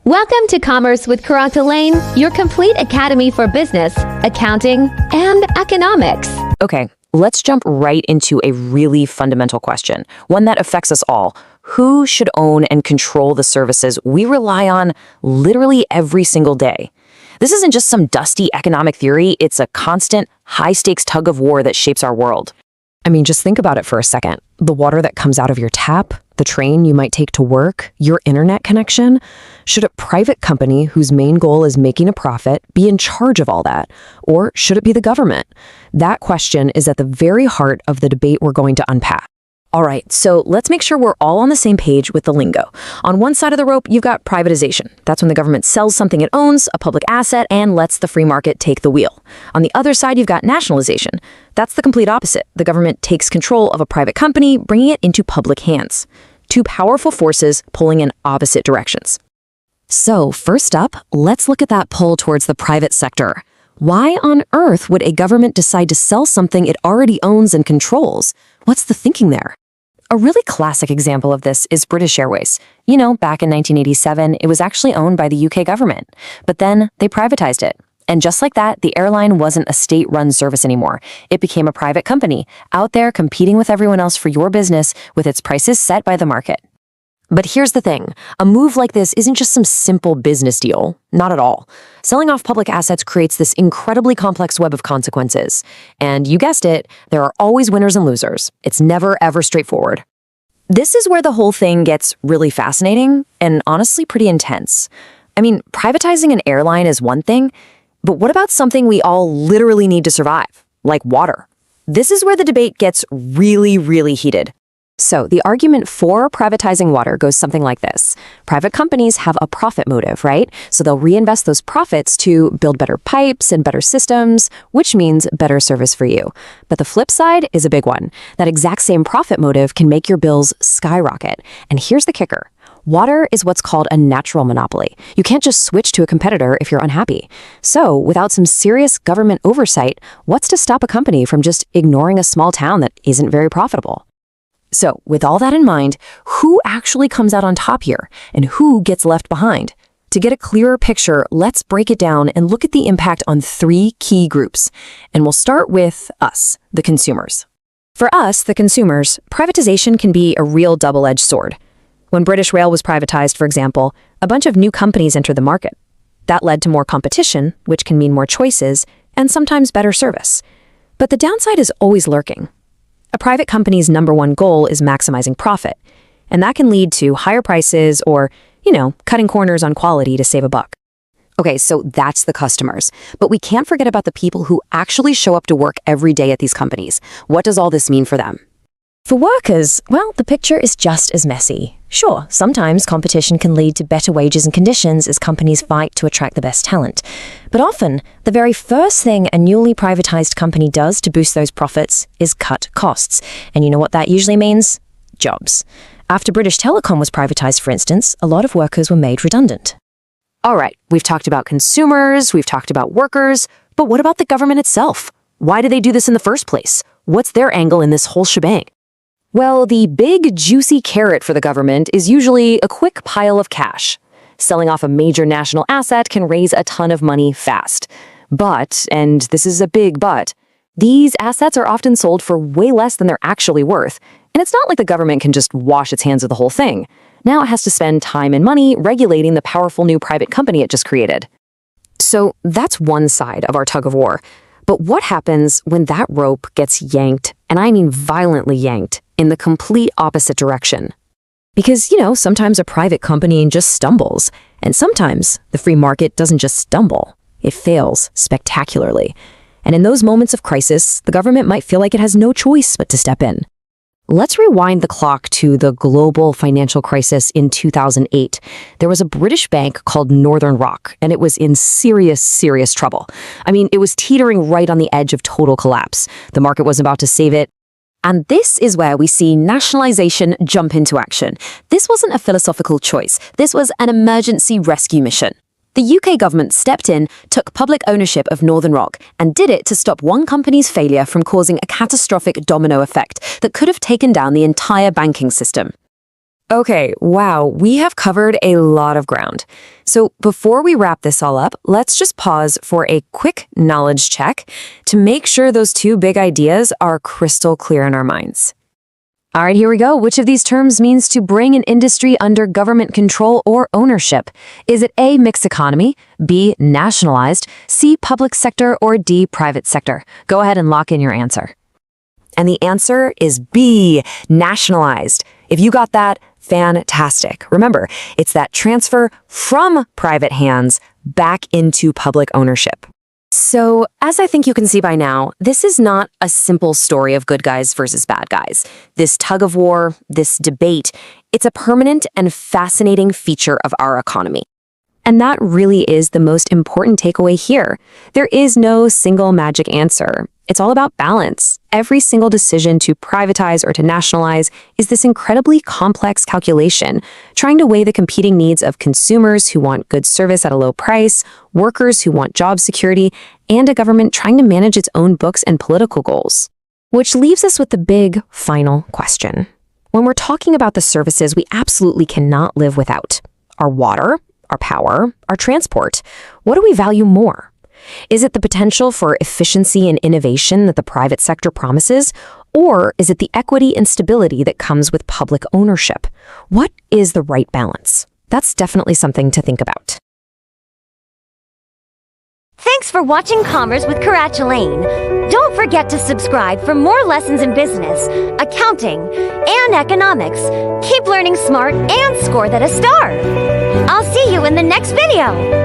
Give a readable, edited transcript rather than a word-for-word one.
Welcome to Commerce with Quratulain, your complete academy for business, accounting, and economics. Okay, let's jump right into a really fundamental question, one that affects us all. Who should own and control the services we rely on literally every single day? This isn't just some dusty economic theory, it's a constant, high-stakes tug of war that shapes our world. I mean, just think about it for a second. The water that comes out of your tap, the train you might take to work, your internet connection. Should a private company whose main goal is making a profit be in charge of all that? Or should it be the government? That question is at the very heart of the debate we're going to unpack. All right, so let's make sure we're all on the same page with the lingo. On one side of the rope, you've got privatization. That's when the government sells something it owns, a public asset, and lets the free market take the wheel. On the other side, you've got nationalization. That's the complete opposite. The government takes control of a private company, bringing it into public hands. Two powerful forces pulling in opposite directions. So first up, let's look at that pull towards the private sector. Why on earth would a government decide to sell something it already owns and controls? What's the thinking there? A really classic example of this is British Airways. You know, back in 1987, it was actually owned by the UK government, but then they privatized it. And just like that, the airline wasn't a state-run service anymore. It became a private company, out there competing with everyone else for your business with its prices set by the market. But here's the thing, a move like this isn't just some simple business deal. Not at all. Selling off public assets creates this incredibly complex web of consequences. And you guessed it, there are always winners and losers. It's never, ever straightforward. This is where the whole thing gets really fascinating and honestly pretty intense. I mean, privatizing an airline is one thing, but what about something we all literally need to survive, like water? This is where the debate gets really, really heated. So the argument for privatizing water goes something like this. Private companies have a profit motive, right? So they'll reinvest those profits to build better pipes and better systems, which means better service for you. But the flip side is a big one. That exact same profit motive can make your bills skyrocket. And here's the kicker. Water is what's called a natural monopoly. You can't just switch to a competitor if you're unhappy. So without some serious government oversight, what's to stop a company from just ignoring a small town that isn't very profitable? So, with all that in mind, who actually comes out on top here, and who gets left behind? To get a clearer picture, let's break it down and look at the impact on three key groups. And we'll start with us, the consumers. For us, the consumers, privatization can be a real double-edged sword. When British Rail was privatized, for example, a bunch of new companies entered the market. That led to more competition, which can mean more choices, and sometimes better service. But the downside is always lurking. A private company's number one goal is maximizing profit, and that can lead to higher prices or, cutting corners on quality to save a buck. Okay, so that's the customers. But we can't forget about the people who actually show up to work every day at these companies. What does all this mean for them? For workers, well, the picture is just as messy. Sure, sometimes competition can lead to better wages and conditions as companies fight to attract the best talent. But often, the very first thing a newly privatized company does to boost those profits is cut costs. And you know what that usually means? Jobs. After British Telecom was privatized, for instance, a lot of workers were made redundant. All right, we've talked about consumers, we've talked about workers, but what about the government itself? Why do they do this in the first place? What's their angle in this whole shebang? Well, the big, juicy carrot for the government is usually a quick pile of cash. Selling off a major national asset can raise a ton of money fast. But, and this is a big but, these assets are often sold for way less than they're actually worth. And it's not like the government can just wash its hands of the whole thing. Now it has to spend time and money regulating the powerful new private company it just created. So that's one side of our tug of war. But what happens when that rope gets yanked, and I mean violently yanked, in the complete opposite direction? Because, sometimes a private company just stumbles, and sometimes the free market doesn't just stumble, it fails spectacularly. And in those moments of crisis, the government might feel like it has no choice but to step in. Let's rewind the clock to the global financial crisis in 2008. There was a British bank called Northern Rock, and it was in serious, serious trouble. I mean, it was teetering right on the edge of total collapse. The market was about to save it. And this is where we see nationalization jump into action. This wasn't a philosophical choice. This was an emergency rescue mission. The UK government stepped in, took public ownership of Northern Rock, and did it to stop one company's failure from causing a catastrophic domino effect that could have taken down the entire banking system. Okay, wow, we have covered a lot of ground. So before we wrap this all up, let's just pause for a quick knowledge check to make sure those two big ideas are crystal clear in our minds. All right, here we go. Which of these terms means to bring an industry under government control or ownership? Is it A, mixed economy, B, nationalized, C, public sector, or D, private sector? Go ahead and lock in your answer. And the answer is B, nationalized. If you got that, fantastic. Remember, it's that transfer from private hands back into public ownership. So, as I think you can see by now, this is not a simple story of good guys versus bad guys. This tug of war, this debate, it's a permanent and fascinating feature of our economy. And that really is the most important takeaway here. There is no single magic answer. It's all about balance. Every single decision to privatize or to nationalize is this incredibly complex calculation, trying to weigh the competing needs of consumers who want good service at a low price, workers who want job security, and a government trying to manage its own books and political goals. Which leaves us with the big final question. When we're talking about the services we absolutely cannot live without, our water, our power, our transport, what do we value more? Is it the potential for efficiency and innovation that the private sector promises, or is it the equity and stability that comes with public ownership? What is the right balance? That's definitely something to think about. Thanks for watching Commerce with Quratulain. Don't forget to subscribe for more lessons in business, accounting, and economics. Keep learning smart and score that a star. I'll see you in the next video.